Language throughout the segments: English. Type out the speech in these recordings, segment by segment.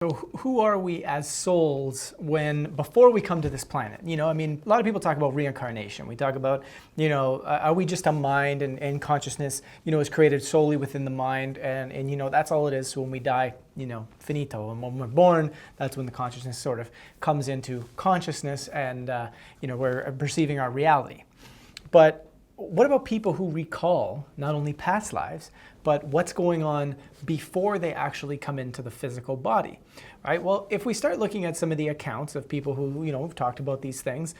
So who are we as souls before we come to this planet? I mean, a lot of people talk about reincarnation. We talk about, are we just a mind and consciousness, is created solely within the mind and that's all it is. So when we die, finito. And when we're born, that's when the consciousness sort of comes into consciousness and, we're perceiving our reality. But what about people who recall not only past lives, but what's going on before they actually come into the physical body, right? Well, if we start looking at some of the accounts of people who, have talked about these things,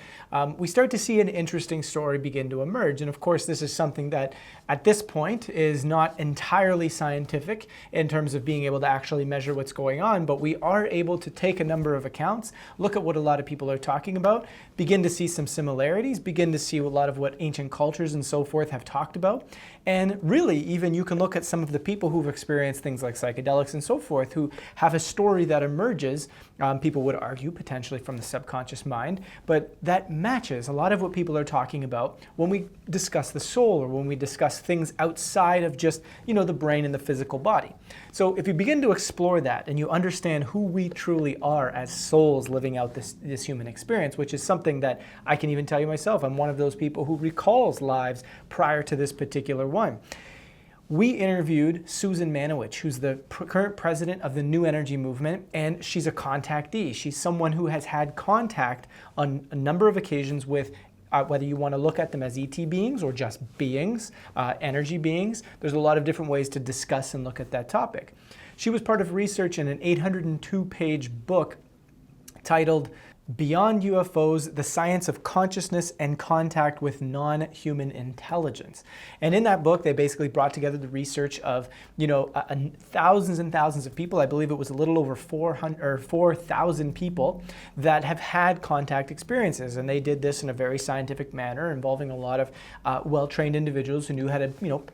we start to see an interesting story begin to emerge. And of course, this is something that at this point is not entirely scientific in terms of being able to actually measure what's going on, but we are able to take a number of accounts, look at what a lot of people are talking about, begin to see some similarities, begin to see a lot of what ancient cultures and so forth have talked about. And really, even you can look at some of the people who've experienced things like psychedelics and so forth, who have a story that emerges, people would argue potentially from the subconscious mind, but that matches a lot of what people are talking about when we discuss the soul or when we discuss things outside of just, the brain and the physical body. So if you begin to explore that and you understand who we truly are as souls living out this human experience, which is something that I can even tell you myself, I'm one of those people who recalls lives prior to this particular one. We interviewed Susan Manewich, who's the current president of the New Energy Movement, and she's a contactee. She's someone who has had contact on a number of occasions with whether you want to look at them as ET beings or just beings, energy beings. There's a lot of different ways to discuss and look at that topic. She was part of research in an 802-page book titled Beyond UFOs, the Science of Consciousness and Contact with Non-Human Intelligence. And in that book, they basically brought together the research of, thousands and thousands of people. I believe it was a little over 4,000 people that have had contact experiences. And they did this in a very scientific manner, involving a lot of well-trained individuals who knew how to,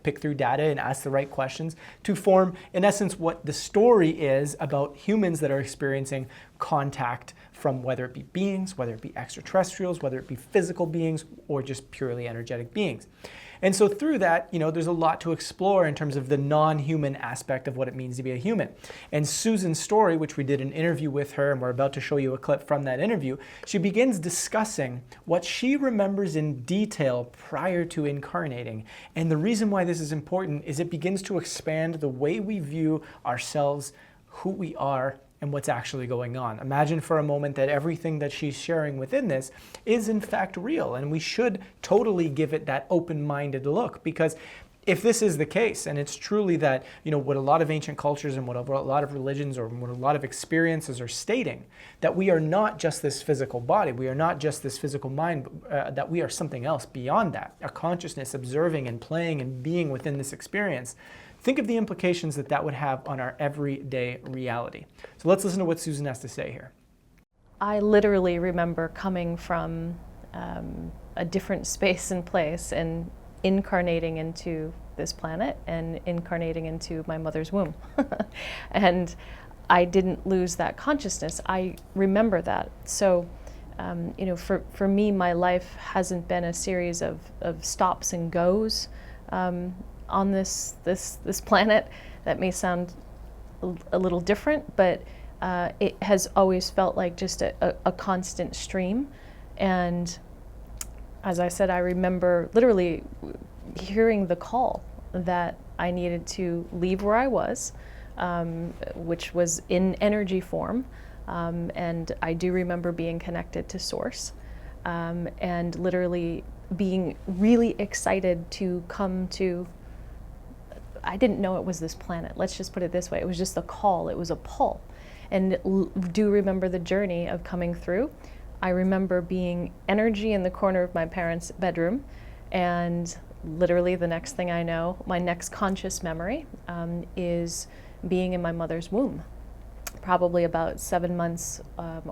pick through data and ask the right questions to form, in essence, what the story is about humans that are experiencing contact from whether it be beings, whether it be extraterrestrials, whether it be physical beings, or just purely energetic beings. And so through that, there's a lot to explore in terms of the non-human aspect of what it means to be a human. And Susan's story, which we did an interview with her, and we're about to show you a clip from that interview, she begins discussing what she remembers in detail prior to incarnating. And the reason why this is important is it begins to expand the way we view ourselves, who we are, and what's actually going on. Imagine for a moment that everything that she's sharing within this is in fact real, and we should totally give it that open-minded look, because if this is the case, and it's truly that, what a lot of ancient cultures and what a lot of religions or what a lot of experiences are stating, that we are not just this physical body, we are not just this physical mind, that we are something else beyond that, a consciousness observing and playing and being within this experience. Think of the implications that would have on our everyday reality. So let's listen to what Susan has to say here. I literally remember coming from a different space and place and incarnating into this planet and incarnating into my mother's womb. And I didn't lose that consciousness. I remember that. So, for me, my life hasn't been a series of stops and goes. On this planet. That may sound a little different, but it has always felt like just a constant stream. And as I said, I remember literally hearing the call that I needed to leave where I was, which was in energy form. And I do remember being connected to Source, and literally being really excited to come to, I didn't know it was this planet. Let's just put it this way. It was just a call. It was a pull. And do remember the journey of coming through. I remember being energy in the corner of my parents' bedroom, and literally the next thing I know, my next conscious memory is being in my mother's womb, probably about 7 months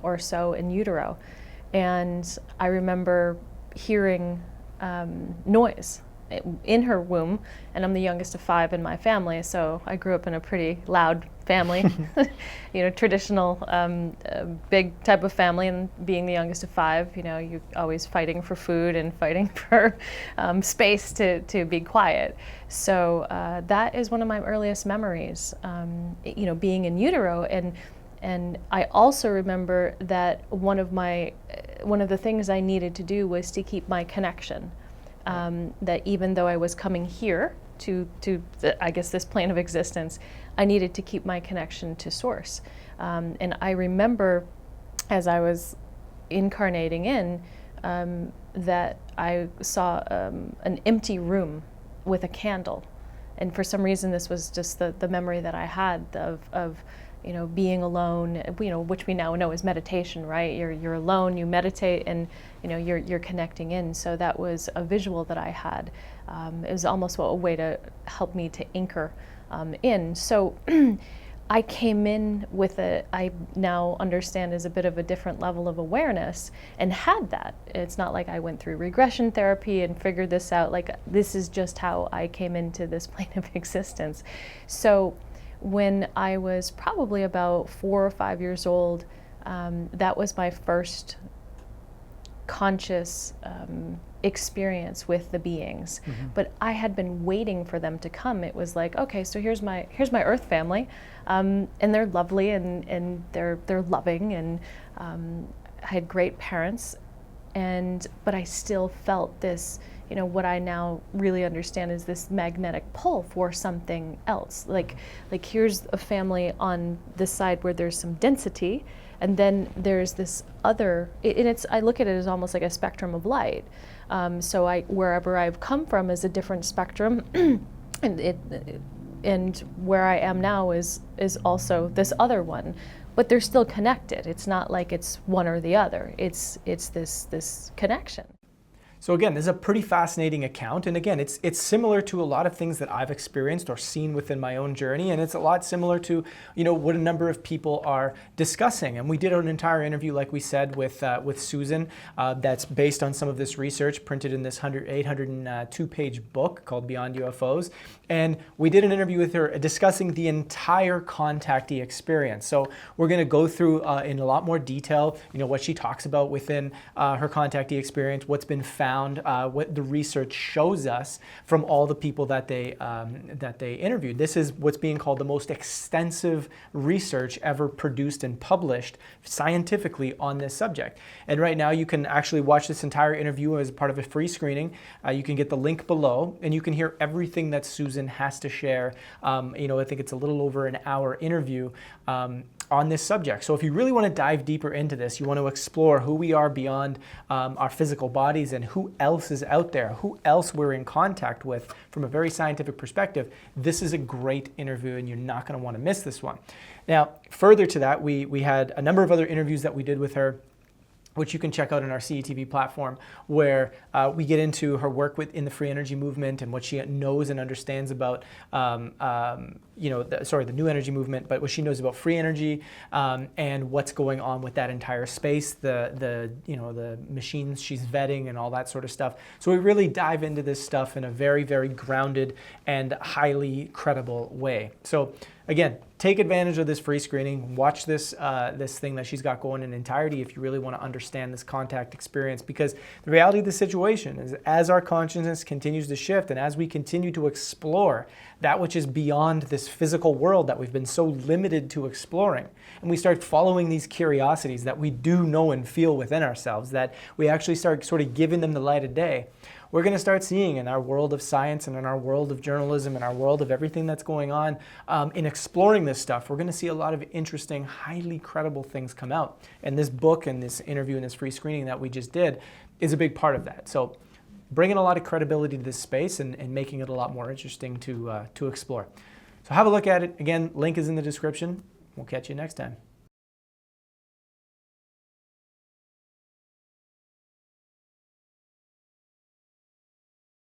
or so in utero. And I remember hearing noise in her womb, and I'm the youngest of 5 in my family, so I grew up in a pretty loud family, traditional big type of family, and being the youngest of 5, you're always fighting for food and fighting for space to be quiet. So that is one of my earliest memories, being in utero, and And I also remember that one of the things I needed to do was to keep my connection. That even though I was coming here to I guess this plane of existence, I needed to keep my connection to source. And I remember as I was incarnating in, that I saw an empty room with a candle. And for some reason this was just the memory that I had of being alone, which we now know is meditation, right? You're alone, you meditate, and you're connecting in. So that was a visual that I had. It was almost a way to help me to anchor in. So I came in with I now understand is a bit of a different level of awareness, and had that. It's not like I went through regression therapy and figured this out. Like, this is just how I came into this plane of existence. So when I was probably about 4 or 5 years old, that was my first conscious experience with the beings. But I had been waiting for them to come. It was like, okay, so here's my Earth family, and they're lovely and they're loving, and I had great parents, but I still felt this, what I now really understand is this magnetic pull for something else. Like here's a family on this side where there's some density, and then there's this other, and I look at it as almost like a spectrum of light. So wherever I've come from is a different spectrum, and where I am now is also this other one, but they're still connected. It's not like it's one or the other. It's this connection. So again, this is a pretty fascinating account, and again, it's similar to a lot of things that I've experienced or seen within my own journey, and it's a lot similar to what a number of people are discussing. And we did an entire interview, like we said, with Susan, that's based on some of this research, printed in this 802-page book called Beyond UFOs. And we did an interview with her discussing the entire contactee experience. So we're going to go through in a lot more detail, what she talks about within her contactee experience, what's been found, what the research shows us from all the people that they interviewed. This is what's being called the most extensive research ever produced and published scientifically on this subject. And right now you can actually watch this entire interview as part of a free screening. You can get the link below, and you can hear everything that Susan has to share. I think it's a little over an hour interview on this subject. So if you really want to dive deeper into this, you want to explore who we are beyond our physical bodies and who else is out there, who else we're in contact with from a very scientific perspective, this is a great interview and you're not going to want to miss this one. Now, further to that, we had a number of other interviews that we did with her, which you can check out on our CETV platform, where we get into her work in the free energy movement and what she knows and understands about, the new energy movement, but what she knows about free energy and what's going on with that entire space, the machines she's vetting and all that sort of stuff. So we really dive into this stuff in a very, very grounded and highly credible way. So again, take advantage of this free screening. Watch this thing that she's got going in entirety if you really want to understand this contact experience, because the reality of the situation is, as our consciousness continues to shift and as we continue to explore that which is beyond this physical world that we've been so limited to exploring, and we start following these curiosities that we do know and feel within ourselves, that we actually start sort of giving them the light of day, we're going to start seeing in our world of science and in our world of journalism and our world of everything that's going on in exploring this stuff, we're going to see a lot of interesting, highly credible things come out. And this book and this interview and this free screening that we just did is a big part of that. So bringing a lot of credibility to this space and making it a lot more interesting to explore. So have a look at it. Again, link is in the description. We'll catch you next time.